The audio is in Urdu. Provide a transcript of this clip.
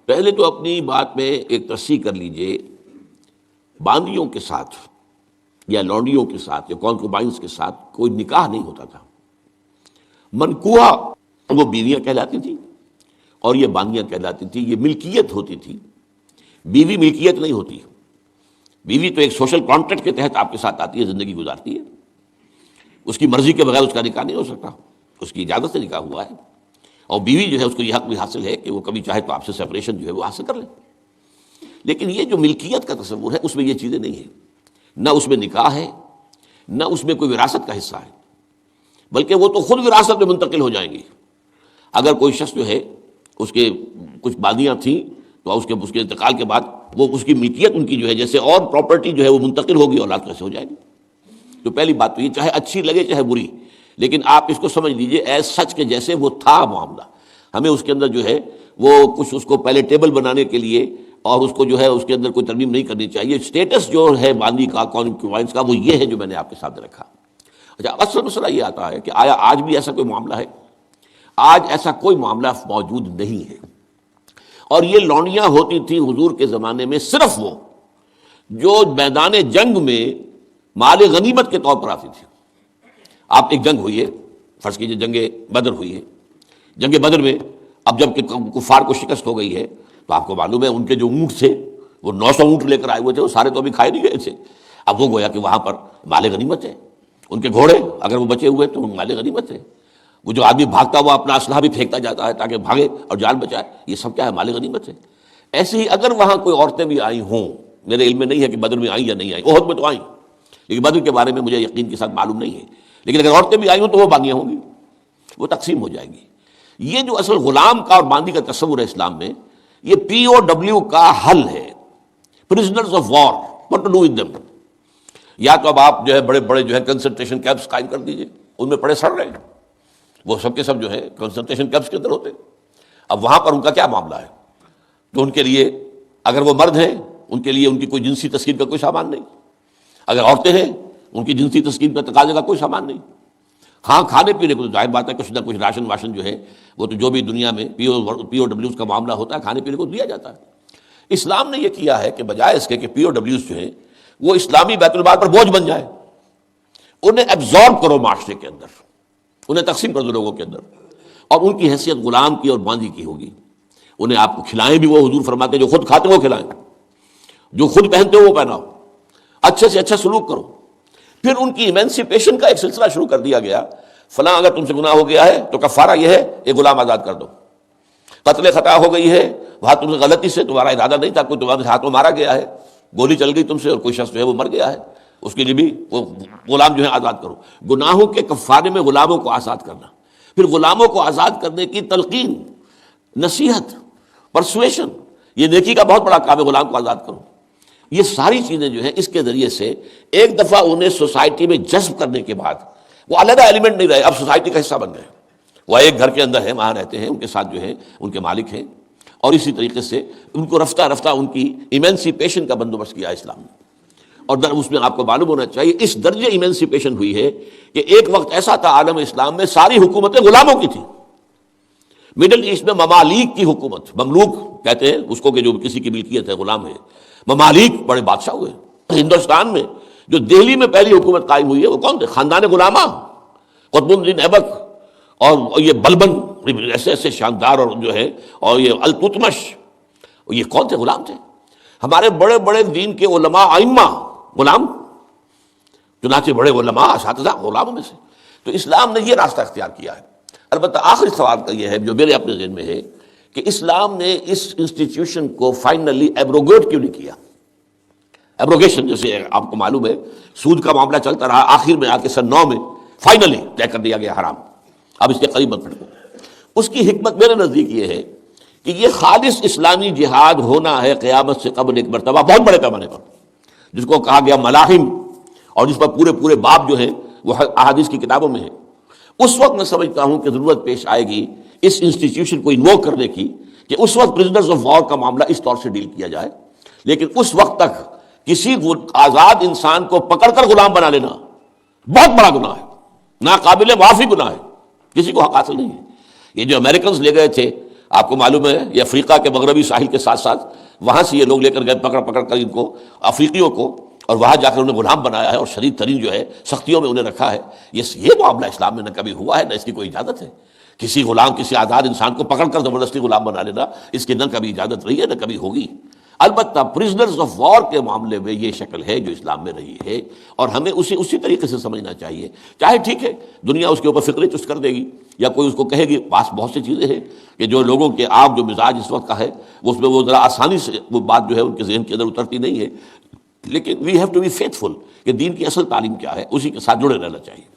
پہلے تو اپنی بات میں ایک تصحیح کر لیجئے، باندیوں کے ساتھ یا لونڈیوں کے ساتھ یا کونکوبائنس کے ساتھ کوئی نکاح نہیں ہوتا تھا۔ منکوحہ وہ بیویاں کہلاتی تھیں اور یہ باندیاں کہلاتی تھیں، یہ ملکیت ہوتی تھی، بیوی ملکیت نہیں ہوتی۔ بیوی تو ایک سوشل کانٹریکٹ کے تحت آپ کے ساتھ آتی ہے، زندگی گزارتی ہے، اس کی مرضی کے بغیر اس کا نکاح نہیں ہو سکتا، اس کی اجازت سے نکاح ہوا ہے، اور بیوی جو ہے اس کو یہ حق بھی حاصل ہے کہ وہ کبھی چاہے تو آپ سے سیپریشن جو ہے وہ حاصل کر لے۔ لیکن یہ جو ملکیت کا تصور ہے اس میں یہ چیزیں نہیں ہیں، نہ اس میں نکاح ہے، نہ اس میں کوئی وراثت کا حصہ ہے، بلکہ وہ تو خود وراثت میں منتقل ہو جائیں گی۔ اگر کوئی شخص جو ہے اس کے کچھ باندیاں تھیں تو اس کے انتقال کے بعد وہ اس کی ملکیت ان کی جو ہے جیسے اور پراپرٹی جو ہے وہ منتقل ہوگی، اولاد کیسے ہو جائے گی۔ تو پہلی بات تو یہ چاہے اچھی لگے چاہے بری، لیکن آپ اس کو سمجھ لیجئے ایز سچ کے جیسے وہ تھا معاملہ۔ ہمیں اس کے اندر جو ہے وہ کچھ اس کو پہلے ٹیبل بنانے کے لیے اور اس کو جو ہے اس کے اندر کوئی ترمیم نہیں کرنی چاہیے۔ اسٹیٹس جو ہے باندی کا، کونکوبائنس کا، وہ یہ ہے جو میں نے آپ کے سامنے رکھا۔ اچھا، اصل مسئلہ یہ آتا ہے کہ آیا آج بھی ایسا کوئی معاملہ ہے؟ آج ایسا کوئی معاملہ موجود نہیں ہے۔ اور یہ لونڈیاں ہوتی تھیں حضور کے زمانے میں صرف وہ جو میدان جنگ میں مال غنیمت کے طور پر آتی تھی۔ آپ ایک جنگ ہوئی ہے، فرض کیجئے جنگ بدر ہوئی ہے، جنگ بدر میں اب جب کہ کفار کو شکست ہو گئی ہے تو آپ کو معلوم ہے ان کے جو اونٹ تھے وہ 900 اونٹ لے کر آئے ہوئے تھے، وہ سارے تو ابھی کھائے نہیں گئے تھے۔ اب وہ گویا کہ وہاں پر مال غنیمت ہے، ان کے گھوڑے اگر وہ بچے ہوئے تو مال غنیمت ہے، وہ جو آدمی بھاگتا وہ اپنا اسلحہ بھی پھینکتا جاتا ہے تاکہ بھاگے اور جان بچائے، یہ سب کیا ہے؟ مال غنیمت ہے۔ ایسے ہی اگر وہاں کوئی عورتیں بھی آئی ہوں، میرے علم میں نہیں ہے کہ بدر میں آئیں یا نہیں آئیں، احد میں تو آئیں، لیکن بدر کے بارے میں مجھے یقین کے ساتھ معلوم نہیں ہے، لیکن اگر عورتیں بھی آئی ہوں تو وہ باندیاں ہوں گی، وہ تقسیم ہو جائیں گی۔ یہ جو اصل غلام کا اور باندی کا تصور ہے اسلام میں، یہ پی او ڈبلیو کا حل ہے، prisoners of war, what to do with them. یا تو اب آپ جو ہے بڑے بڑے جو ہے کنسنٹریشن کیمپس قائم کر دیجئے، ان میں پڑے سڑ رہے ہیں، وہ سب کے سب جو ہے کنسنٹریشن کیمپس کے اندر ہوتے ہیں۔ اب وہاں پر ان کا کیا معاملہ ہے؟ تو ان کے لیے اگر وہ مرد ہیں ان کے لیے ان کی کوئی جنسی تسکین کا کوئی سامان نہیں، اگر عورتیں ہیں ان کی جنسی تسکین کا تقاضے کا کوئی سامان نہیں۔ ہاں، کھانے پینے کو تو ظاہر بات ہے کچھ نہ کچھ راشن واشن جو ہے وہ تو جو بھی دنیا میں پی او ڈبلیوز کا معاملہ ہوتا ہے کھانے پینے کو دیا جاتا ہے۔ اسلام نے یہ کیا ہے کہ بجائے اس کے کہ پی او ڈبلیوز جو ہیں وہ اسلامی بیت المال پر بوجھ بن جائے، انہیں ایبزارب کرو معاشرے کے اندر، انہیں تقسیم کر دو لوگوں کے اندر، اور ان کی حیثیت غلام کی اور باندی کی ہوگی۔ انہیں آپ کو کھلائیں بھی وہ حضور فرماتے جو خود کھاتے وہ کھلائیں، جو خود پہنتے ہو وہ پہناؤ، اچھے سے اچھا سلوک کرو۔ پھر ان کی ایمینسیپیشن کا ایک سلسلہ شروع کر دیا گیا، فلاں اگر تم سے گناہ ہو گیا ہے تو کفارہ یہ ہے ایک غلام آزاد کر دو، قتل خطا ہو گئی ہے، وہاں تم سے غلطی سے تمہارا ارادہ نہیں تھا، کوئی تمہارے ہاتھوں مارا گیا ہے، گولی چل گئی تم سے اور کوئی شخص جو ہے وہ مر گیا ہے، اس کے لیے بھی وہ غلام جو ہے آزاد کرو۔ گناہوں کے کفارے میں غلاموں کو آزاد کرنا، پھر غلاموں کو آزاد کرنے کی تلقین، نصیحت، پرسویشن، یہ نیکی کا بہت بڑا کام ہے، غلام کو آزاد کرو۔ یہ ساری چیزیں جو ہیں اس کے ذریعے سے ایک دفعہ انہیں سوسائٹی میں جذب کرنے کے بعد وہ علیحدہ ایلیمنٹ نہیں رہے، اب سوسائٹی کا حصہ بن گئے، وہ ایک گھر کے اندر ہے، وہاں رہتے ہیں، ان کے ساتھ جو ہے ان کے مالک ہیں، اور اسی طریقے سے ان کو رفتہ رفتہ ان کی ایمینسیپیشن کا بندوبست کیا اسلام نے۔ اور اس میں آپ کو معلوم ہونا چاہیے اس درجے ایمینسیپیشن ہوئی ہے کہ ایک وقت ایسا تھا عالم اسلام میں ساری حکومتیں غلاموں کی تھیں۔ مڈل ایسٹ میں ممالک کی حکومت، مملوک کہتے ہیں اس کو کہ جو کسی کی ملکیت ہے، غلام ہے، ممالک بڑے بادشاہ ہوئے۔ ہندوستان میں جو دہلی میں پہلی حکومت قائم ہوئی ہے وہ کون تھے؟ خاندان غلامہ، قطب الدین ایبک اور یہ بلبن، ایسے ایسے شاندار، اور جو ہے اور یہ التتمش، یہ کون تھے؟ غلام تھے۔ ہمارے بڑے بڑے دین کے علماء ائمہ غلام، چنانچہ بڑے علماء اساتذہ غلاموں میں سے۔ تو اسلام نے یہ راستہ اختیار کیا ہے۔ البتہ آخری سوال کا یہ ہے جو میرے اپنے ذہن میں ہے کہ اسلام نے اس انسٹیٹیوشن کو فائنلی ایبروگیٹ کیوں نہیں کیا؟ ایبروگیشن جیسے آپ کو معلوم ہے سود کا معاملہ چلتا رہا، آخر میں آ کے سن 9 میں فائنلی طے کر دیا گیا حرام، اب اس کے قریب مت پڑھو۔ اس کی حکمت میرے نزدیک یہ ہے کہ یہ خالص اسلامی جہاد ہونا ہے قیامت سے قبل ایک مرتبہ بہت بڑے پیمانے پر، جس کو کہا گیا ملاحم، اور جس پر پورے باب جو ہیں وہ احادیث کی کتابوں میں ہیں۔ اس وقت میں سمجھتا ہوں کہ ضرورت پیش آئے گی اس انسٹیٹیوشن کو انووک کرنے کی کہ اس وقت پرزنرز آف وار کا معاملہ اس طور سے ڈیل کیا جائے، لیکن اس وقت تک کسی آزاد انسان کو پکڑ کر غلام بنا لینا بہت بڑا گناہ ہے، ناقابل معافی گناہ ہے، کسی کو حق حاصل نہیں ہے۔ یہ جو امریکنز لے گئے تھے آپ کو معلوم ہے یہ افریقہ کے مغربی ساحل کے ساتھ ساتھ وہاں سے یہ لوگ لے کر گئے پکڑ پکڑ کر ان کو، افریقیوں کو، اور وہاں جا کر انہیں غلام بنایا ہے اور شدید ترین جو ہے سختیوں میں انہیں رکھا ہے۔ یہ معاملہ اسلام میں نہ کبھی ہوا ہے نہ اس کی کوئی اجازت ہے۔ کسی غلام، کسی آزاد انسان کو پکڑ کر زبردستی غلام بنا لینا، اس کی نہ کبھی اجازت رہی ہے نہ کبھی ہوگی۔ البتہ پرزنرز آف وار کے معاملے میں یہ شکل ہے جو اسلام میں رہی ہے، اور ہمیں اسی طریقے سے سمجھنا چاہیے۔ چاہے ٹھیک ہے دنیا اس کے اوپر فکرے چست کر دے گی یا کوئی اس کو کہے گی، پاس بہت سی چیزیں ہیں کہ جو لوگوں کے عام جو مزاج اس وقت کا ہے اس میں وہ ذرا آسانی سے وہ بات جو ہے ان کے ذہن کے اندر اترتی نہیں ہے، لیکن we have to be faithful کہ دین کی اصل تعلیم کیا ہے، اسی کے ساتھ جڑے رہنا چاہیے۔